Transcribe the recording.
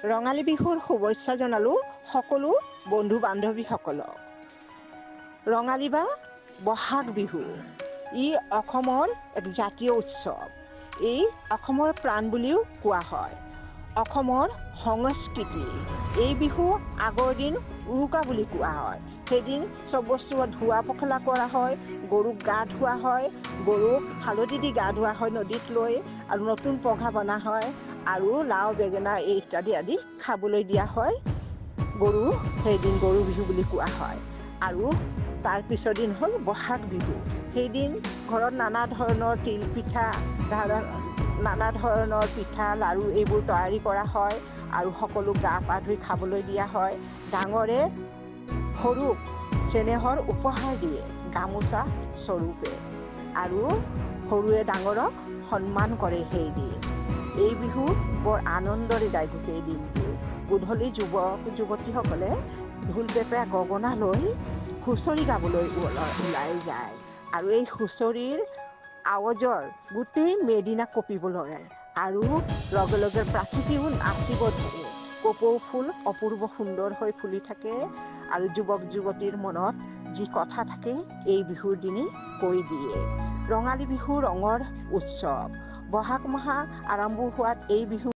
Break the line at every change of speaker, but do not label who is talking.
ৰঙালী বিহুৰ শুভেচ্ছা জনালোঁ সকলো বন্ধু বান্ধৱীসকলক। ৰঙালী বা বহাগ বিহু ই অসমৰ এক জাতীয় উৎসৱ। এই অসমৰ প্ৰাণ বুলিও কোৱা হয়। অসমৰ সংস্কৃতি এই বিহু আগৰ দিন উৰুকা বুলি কোৱা হয়। সেইদিন চব বস্তু ধোৱা পখলা কৰা হয়, গৰুক গা ধোৱা হয়, গৰুক হালধি দি গা ধোৱা হয় নদীত লৈ, আৰু নতুন পঘা বনা হয় আৰু লাও বেঙেনা এই ইত্যাদি আদি খাবলৈ দিয়া হয়। সেইদিন গৰু বিহু বুলি কোৱা হয়। আৰু তাৰ পিছৰ দিন হ'ল বহাগ বিহু। সেইদিন ঘৰত নানা ধৰণৰ তিল পিঠা, নানা ধৰণৰ পিঠা লাড়ু এইবোৰ তৈয়াৰী কৰা হয় আৰু সকলো গা পা ধুই খাবলৈ দিয়া হয়। ডাঙৰে সৰুক চেনেহৰ উপহাৰ দিয়ে গামোচা স্বৰূপে, আৰু সৰুৱে ডাঙৰক সন্মান কৰে। সেইদিন এই বিহু বৰ আনন্দৰে যায় গোটেই দিনটো। গধূলি যুৱক যুৱতীসকলে ঢোল পেঁপা গগনা লৈ হুঁচৰি গাবলৈ ওলাই যায়, আৰু এই হুঁচৰিৰ আৱাজৰ গোটেই মেদিনা কঁপিব লগায়, আৰু লগে লগে প্ৰাকৃতিও নাচিব ধৰে। কপৌ ফুল অপূৰ্ব সুন্দৰ হৈ ফুলি থাকে, আৰু যুৱক যুৱতীৰ মনত যি কথা থাকে এই বিহুৰ দিনে কৈ দিয়ে। ৰঙালী বিহু ৰঙৰ উৎসৱ। বহাগ মাহ আৰম্ভ হোৱাত এই বিহু